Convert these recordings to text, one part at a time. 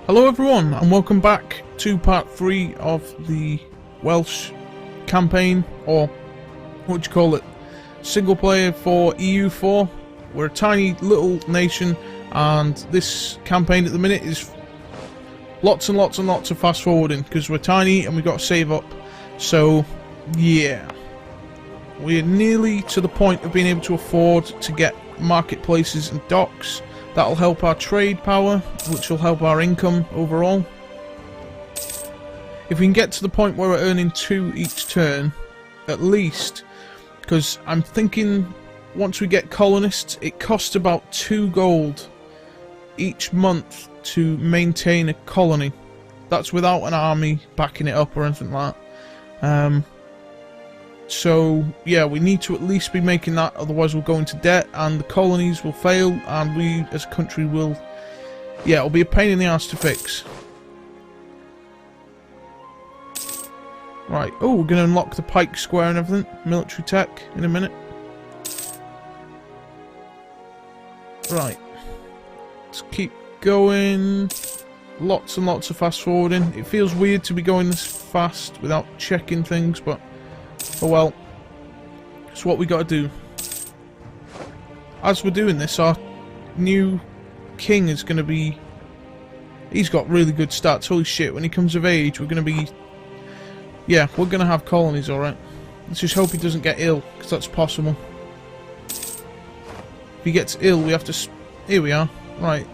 Hello everyone, and welcome back to part 3 of the Welsh campaign, or what do you call it, single player for EU4. We're a tiny little nation, and this campaign at the minute is lots and lots and lots of fast forwarding because we're tiny and we've got to save up. So yeah, we're nearly to the point of being able to afford to get marketplaces and docks. That'll help our trade power, which will help our income overall. If we can get to the point where we're earning 2 each turn, at least, because I'm thinking once we get colonists, it costs about 2 gold each month to maintain a colony. That's without an army backing it up or anything like that. So yeah, we need to at least be making that, otherwise we'll go into debt and the colonies will fail and we as a country will, yeah, it'll be a pain in the ass to fix. Right, oh, we're going to unlock the Pike Square and everything, military tech, in a minute. Right, let's keep going. Lots and lots of fast forwarding. It feels weird to be going this fast without checking things, but oh well, it's what we got to do. As we're doing this, our new king is going to be, he's got really good stats. Holy shit, when he comes of age, we're going to be, yeah, we're going to have colonies, alright. Let's just hope he doesn't get ill, because that's possible. If he gets ill, we have to, here we are, right.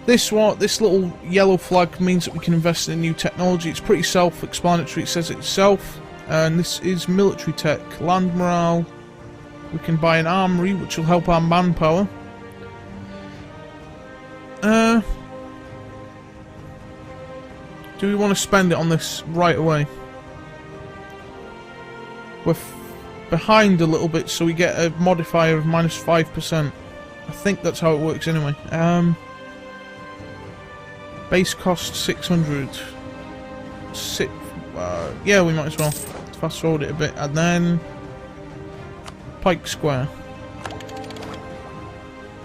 This little yellow flag means that we can invest in new technology. It's pretty self-explanatory, it says it itself. And this is military tech, land morale. We can buy an armory, which will help our manpower. Do we want to spend it on this right away? We're behind a little bit, so we get a modifier of -5%. I think that's how it works anyway. Base cost 600. Yeah, we might as well fast forward it a bit, and then Pike Square.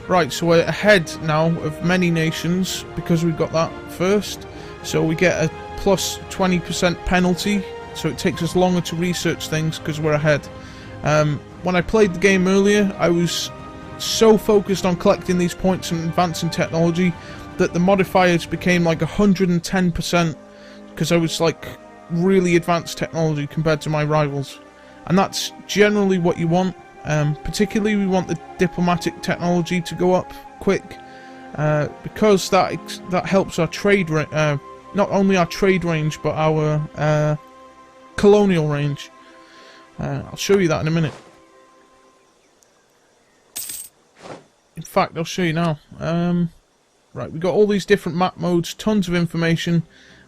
Right, so we're ahead now of many nations because we've got that first. So we get a plus 20% penalty, so it takes us longer to research things because we're ahead. When I played the game earlier, I was so focused on collecting these points and advancing technology that the modifiers became like 110% because I was like really advanced technology compared to my rivals, and that's generally what you want. Particularly we want the diplomatic technology to go up quick, because that helps our trade not only our trade range but our colonial range. I'll show you that in a minute. In fact, I'll show you now. Right, we've got all these different map modes, tons of information.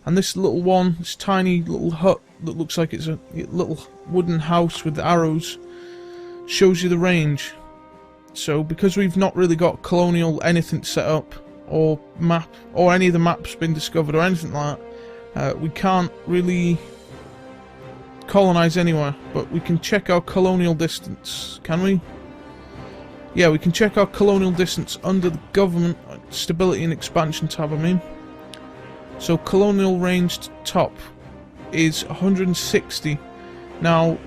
And this little one, this tiny little hut that looks like it's a little wooden house with arrows, shows you the range. So because we've not really got colonial anything set up, or map, or any of the maps been discovered or anything like that, we can't really colonize anywhere. But we can check our colonial distance, can we? Yeah, we can check our colonial distance under the government stability and expansion tab, I mean. So Colonial Range top is 160. Now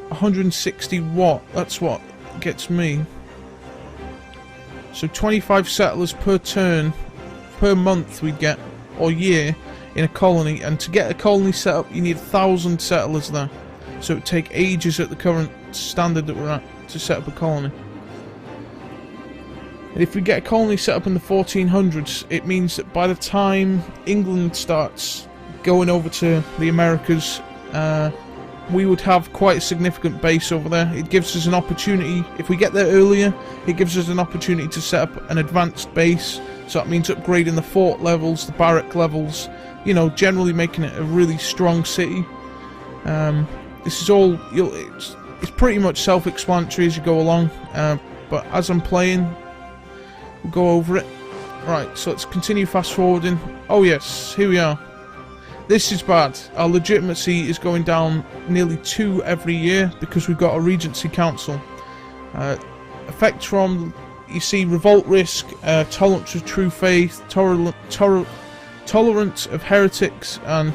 160 what? That's what gets me. So 25 settlers per turn, per month we'd get, or year, in a colony. And to get a colony set up you need 1,000 settlers there. So it would take ages at the current standard that we're at to set up a colony. If we get a colony set up in the 1400s, it means that by the time England starts going over to the Americas, we would have quite a significant base over there. It gives us an opportunity, if we get there earlier, it gives us an opportunity to set up an advanced base. So that means upgrading the fort levels, the barrack levels, you know, generally making it a really strong city. This is all, it's pretty much self-explanatory as you go along, but as I'm playing, we'll go over it. Right, so let's continue fast forwarding. Oh yes, here we are. This is bad. Our legitimacy is going down nearly 2 every year because we've got a Regency Council. Effect from you see revolt risk, tolerance of true faith, tolerance of heretics, and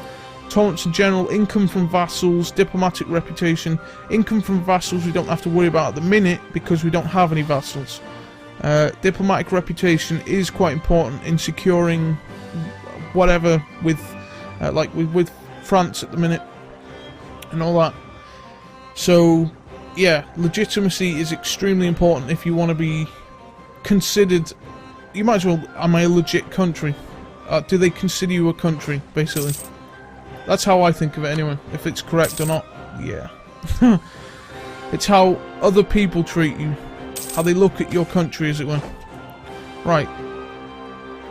tolerance in general, income from vassals, diplomatic reputation. Income from vassals we don't have to worry about at the minute because we don't have any vassals. Diplomatic reputation is quite important in securing whatever with with France at the minute and all that. So yeah, legitimacy is extremely important if you want to be considered. You might as well, am I a legit country? Do they consider you a country, basically? That's how I think of it anyway. If it's correct or not, yeah. It's how other people treat you. How they look at your country, as it were. Right.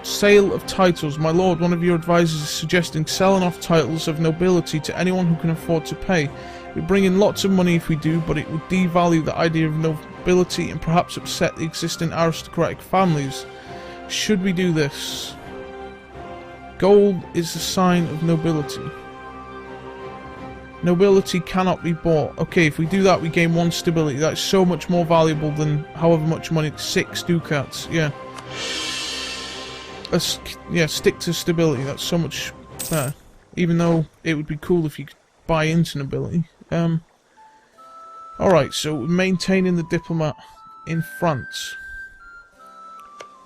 Sale of titles. My lord, one of your advisors is suggesting selling off titles of nobility to anyone who can afford to pay. It would bring in lots of money if we do, but it would devalue the idea of nobility and perhaps upset the existing aristocratic families. Should we do this? Gold is the sign of nobility. Nobility cannot be bought. Okay, if we do that, we gain 1 stability. That's so much more valuable than however much money. 6 ducats, yeah. Yeah, stick to stability. That's so much better. Even though it would be cool if you could buy into nobility. Alright, so maintaining the diplomat in France.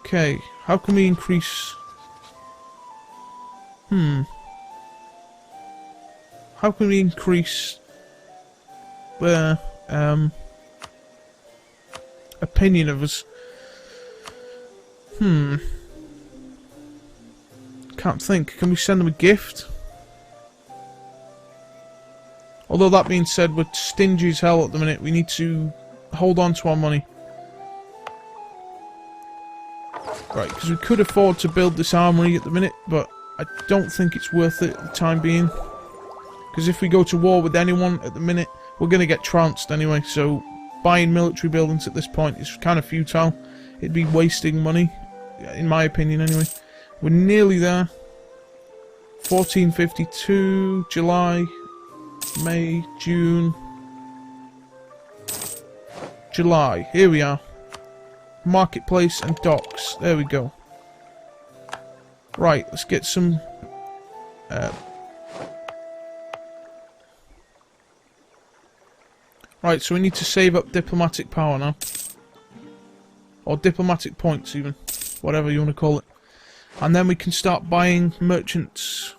Okay, how can we increase... How can we increase their opinion of us? Can't think. Can we send them a gift? Although that being said, we're stingy as hell at the minute. We need to hold on to our money. Right, because we could afford to build this armory at the minute, but I don't think it's worth it at the time being. Because if we go to war with anyone at the minute, we're going to get trounced anyway, so buying military buildings at this point is kind of futile. It'd be wasting money, in my opinion anyway. We're nearly there. 1452, July, May, June, July. Here we are. Marketplace and docks. There we go. Right, let's get some... Right, so we need to save up diplomatic power now. Or diplomatic points even. Whatever you want to call it. And then we can start buying merchants.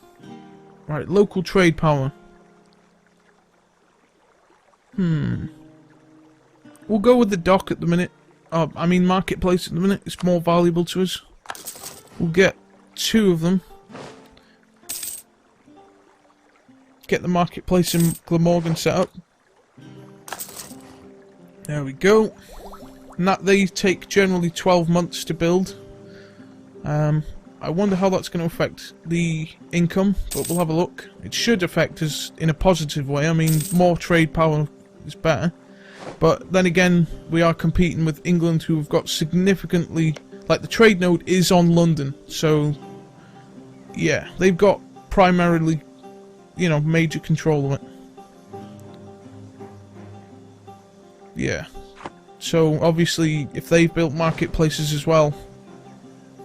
Right, local trade power. We'll go with the dock at the minute. I mean marketplace at the minute. It's more valuable to us. We'll get 2 of them. Get the marketplace in Glamorgan set up. There we go. And that they take generally 12 months to build. I wonder how that's going to affect the income, but we'll have a look. It should affect us in a positive way. I mean, more trade power is better. But then again, we are competing with England, who have got significantly... Like, the trade node is on London, so... Yeah, they've got primarily, you know, major control of it. Yeah. So, obviously, if they've built marketplaces as well,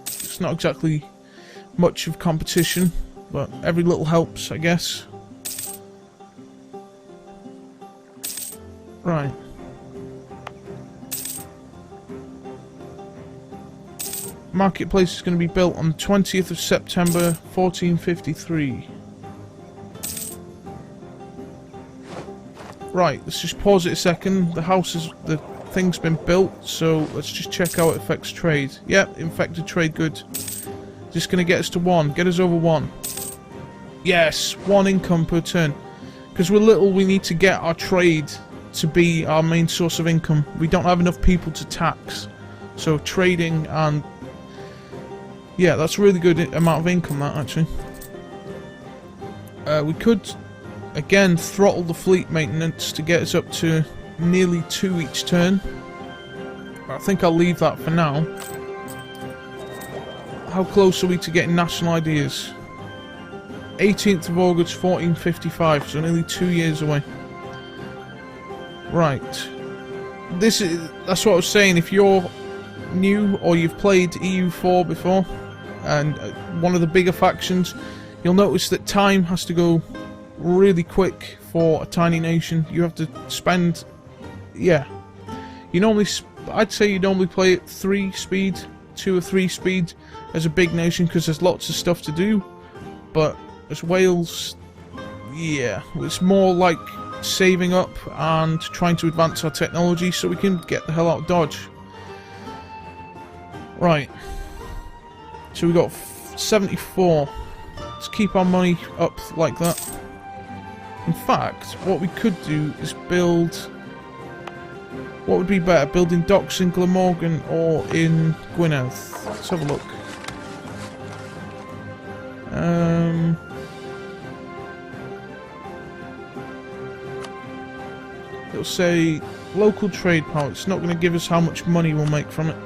it's not exactly much of competition, but every little helps, I guess. Right. Marketplace is going to be built on the 20th of September, 1453. Right, let's just pause it a second. The thing's been built, so let's just check how it affects trade. Yep, infected trade good. Just gonna get us to 1. Get us over 1. Yes, 1 income per turn. Because we're little, we need to get our trade to be our main source of income. We don't have enough people to tax. So trading and... Yeah, that's a really good amount of income, that, actually. We could... Again, throttle the fleet maintenance to get us up to nearly 2 each turn. I think I'll leave that for now. How close are we to getting national ideas? 18th of August 1455, so nearly 2 years away. Right. That's what I was saying, if you're new or you've played EU4 before, and one of the bigger factions, you'll notice that time has to go really quick for a tiny nation. You have to spend, yeah, you normally, I'd say you normally play at 3 speed, 2 or 3 speed as a big nation because there's lots of stuff to do, but as Wales, yeah, it's more like saving up and trying to advance our technology so we can get the hell out of Dodge. Right, so we got 74. Let's keep our money up like that. In fact, what we could do is build... What would be better, building docks in Glamorgan or in Gwynedd? Let's have a look. It'll say local trade power. It's not going to give us how much money we'll make from it.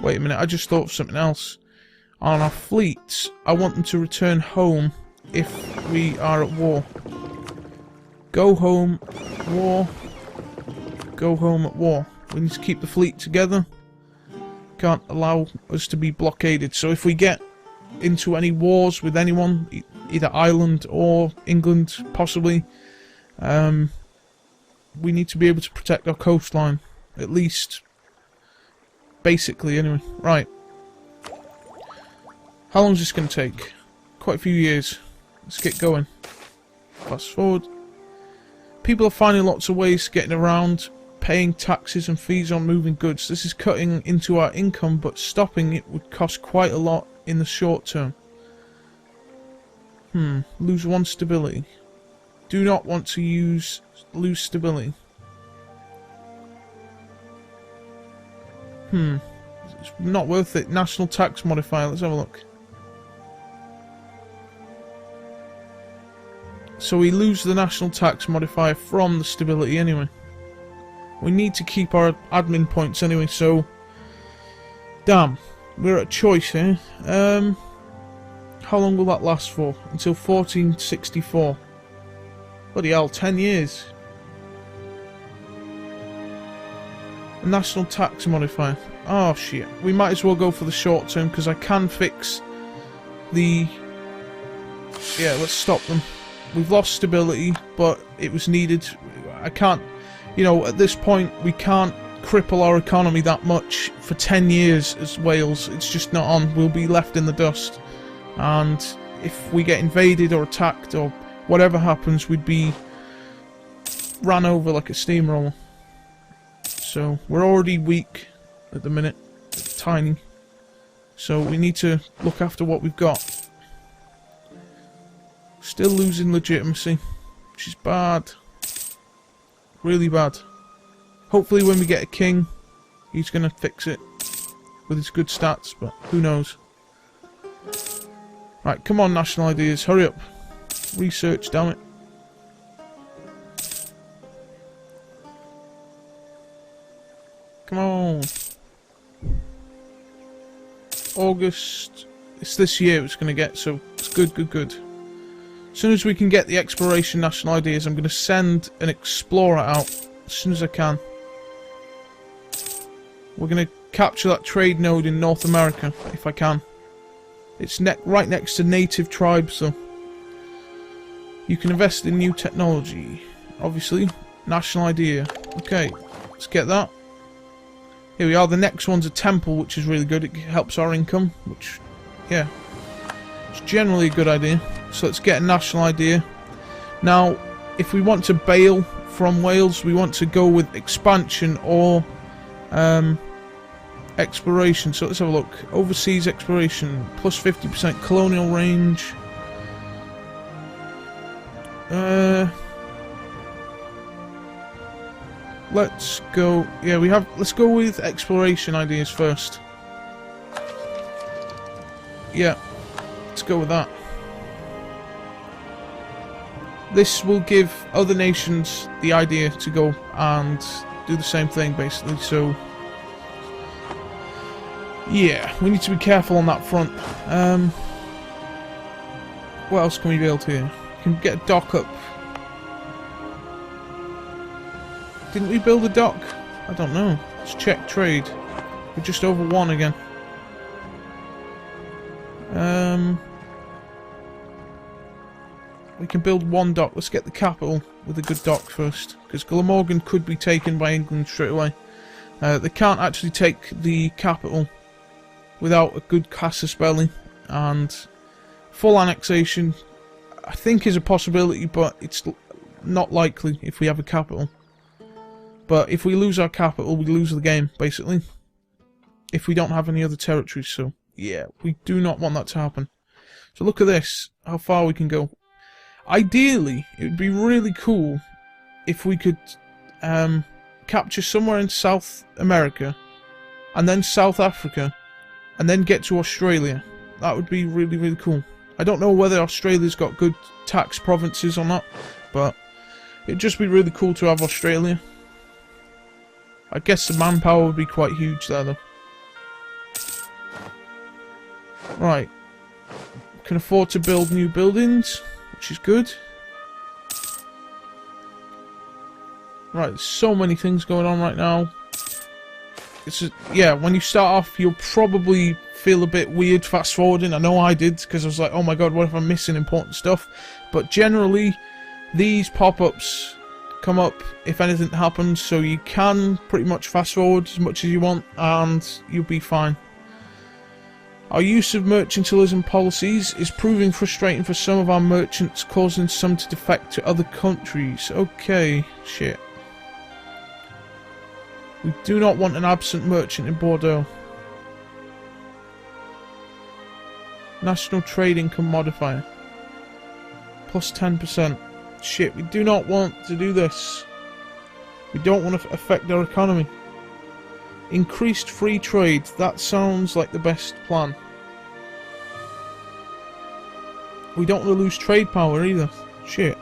Wait a minute, I just thought of something else. On our fleets, I want them to return home if we are at war. Go home, war. Go home at war. We need to keep the fleet together. Can't allow us to be blockaded. So if we get into any wars with anyone, either Ireland or England, possibly, we need to be able to protect our coastline. At least, basically, anyway. Right. How long is this going to take? Quite a few years. Let's get going. Fast forward. People are finding lots of ways to getting around, paying taxes and fees on moving goods. This is cutting into our income, but stopping it would cost quite a lot in the short term. Lose 1 stability. Do not want to lose stability. It's not worth it. National tax modifier. Let's have a look. So we lose the national tax modifier from the stability anyway. We need to keep our admin points anyway, so... Damn. We're at a choice here. How long will that last for? Until 1464. Bloody hell, 10 years. A national tax modifier. Oh shit. We might as well go for the short term because I can fix the... Yeah, let's stop them. We've lost stability, but it was needed. I can't... You know, at this point, we can't cripple our economy that much for 10 years as Wales. It's just not on. We'll be left in the dust. And if we get invaded or attacked or whatever happens, we'd be ran over like a steamroller. So, we're already weak at the minute. Tiny. So, we need to look after what we've got. Still losing legitimacy, which is bad. Really bad. Hopefully when we get a king, he's going to fix it with his good stats, but who knows. Right, come on, national ideas, hurry up. Research, damn it. Come on. August. It's this year it's going to get, so it's good, good, good. As soon as we can get the exploration national ideas, I'm going to send an explorer out as soon as I can. We're going to capture that trade node in North America, if I can. It's right next to native tribes, though. You can invest in new technology. Obviously. National idea. Okay, let's get that. Here we are. The next one's a temple, which is really good. It helps our income, which, yeah, it's generally a good idea. So let's get a national idea. Now, if we want to bail from Wales, we want to go with expansion or exploration. So let's have a look. Overseas exploration, plus 50%. Colonial Range. Let's go. Yeah, let's go with exploration ideas first. Yeah, let's go with that. This will give other nations the idea to go and do the same thing, basically, so... Yeah, we need to be careful on that front. What else can we build here? We can get a dock up. Didn't we build a dock? I don't know. Let's check trade. We're just over 1 again. We can build 1 dock. Let's get the capital with a good dock first, because Glamorgan could be taken by England straight away. They can't actually take the capital without a good casus belli, and full annexation I think is a possibility, but it's not likely if we have a capital. But if we lose our capital, we lose the game, basically. If we don't have any other territories, so yeah, we do not want that to happen. So look at this, how far we can go. Ideally, it would be really cool if we could capture somewhere in South America, and then South Africa, and then get to Australia. That would be really, really cool. I don't know whether Australia's got good tax provinces or not, but it'd just be really cool to have Australia. I guess the manpower would be quite huge there, though. Right. Can afford to build new buildings, which is good. Right, there's so many things going on right now. Yeah, when you start off, you'll probably feel a bit weird fast forwarding. I know I did, because I was like, oh my god, what if I'm missing important stuff? But generally, these pop-ups come up if anything happens, so you can pretty much fast forward as much as you want, and you'll be fine. Our use of mercantilism policies is proving frustrating for some of our merchants, causing some to defect to other countries. Okay, shit. We do not want an absent merchant in Bordeaux. National trade income modifier. Plus 10%. Shit, we do not want to do this. We don't want to affect our economy. Increased free trade. That sounds like the best plan. We don't want to lose trade power either. Shit.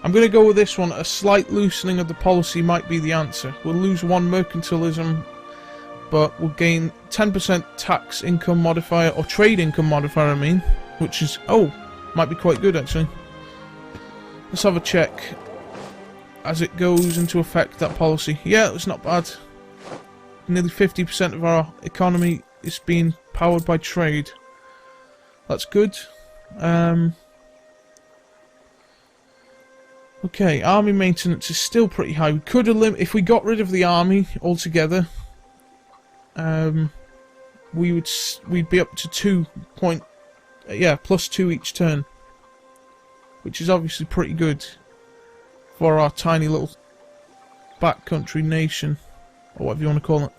I'm going to go with this one. A slight loosening of the policy might be the answer. We'll lose 1 mercantilism, but we'll gain 10% tax income modifier, or trade income modifier I mean, which is, oh, might be quite good actually. Let's have a check as it goes into effect, that policy. Yeah, it's not bad. Nearly 50% of our economy is being powered by trade. That's good. Okay, army maintenance is still pretty high. We could if we got rid of the army altogether, we'd be up to plus 2 each turn, which is obviously pretty good for our tiny little backcountry nation, or whatever you want to call it.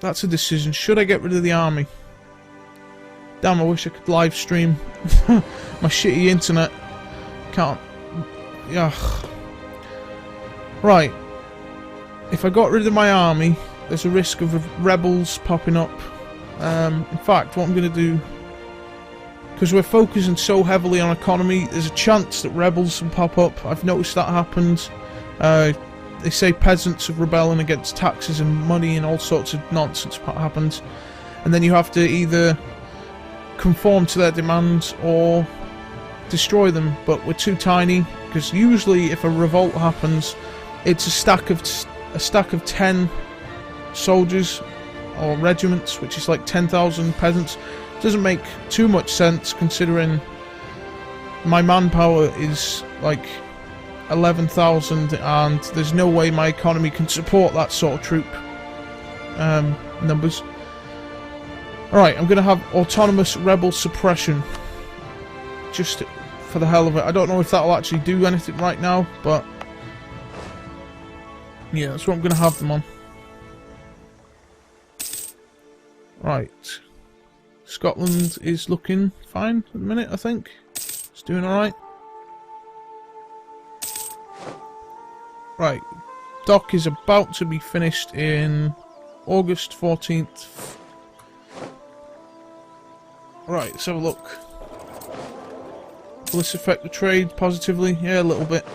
That's a decision. Should I get rid of the army? Damn, I wish I could live stream. My shitty internet. Can't. Ugh. Right. If I got rid of my army, there's a risk of rebels popping up. In fact, what I'm going to do, because we're focusing so heavily on economy, there's a chance that rebels will pop up. I've noticed that happens. They say peasants are rebelling against taxes and money and all sorts of nonsense happens. And then you have to either conform to their demands or destroy them, but we're too tiny, because usually if a revolt happens, it's a stack of 10 soldiers or regiments, which is like 10,000 peasants. Doesn't make too much sense considering my manpower is like 11,000, and there's no way my economy can support that sort of troop numbers. Alright, I'm going to have autonomous rebel suppression, just for the hell of it. I don't know if that'll actually do anything right now, but yeah, that's what I'm going to have them on. Right. Scotland is looking fine at the minute, I think. It's doing alright. Right. Dock is about to be finished in August 14th. Right, let's have a look. Will this affect the trade positively? Yeah, a little bit.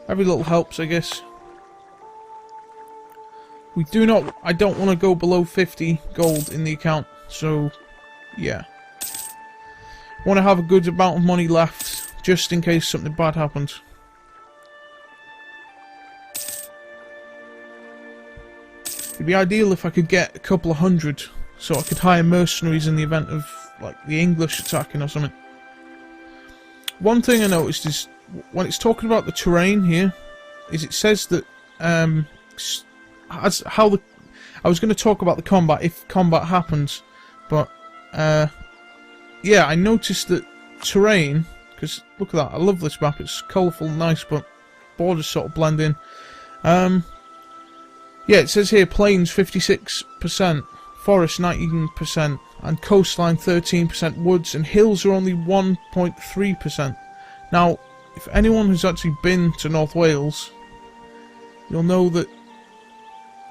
Every little helps, I guess. I don't want to go below 50 gold in the account, so yeah. Want to have a good amount of money left just in case something bad happened. It'd be ideal if I could get a couple of hundred, so I could hire mercenaries in the event of, like, the English attacking or something. One thing I noticed is, when it's talking about the terrain here, is it says that, I was going to talk about the combat if combat happens, but, yeah, I noticed that terrain, because look at that, I love this map, it's colourful and nice, but borders sort of blend in. Yeah, it says here plains 56%, forest 19%, and coastline 13%, woods and hills are only 1.3%. Now, if anyone has actually been to North Wales, you'll know that,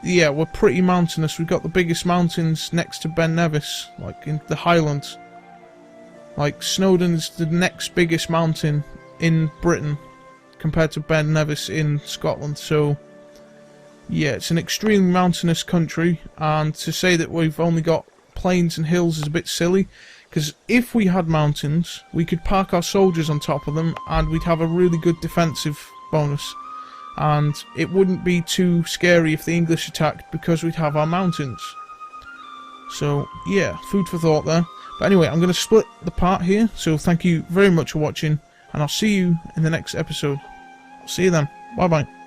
yeah, we're pretty mountainous. We've got the biggest mountains next to Ben Nevis, like in the Highlands. Like, Snowdon's the next biggest mountain in Britain compared to Ben Nevis in Scotland, so yeah, it's an extremely mountainous country, and to say that we've only got plains and hills is a bit silly, because if we had mountains, we could park our soldiers on top of them, and we'd have a really good defensive bonus, and it wouldn't be too scary if the English attacked, because we'd have our mountains. So, yeah, food for thought there. But anyway, I'm going to split the part here, so thank you very much for watching, and I'll see you in the next episode. I'll see you then. Bye-bye.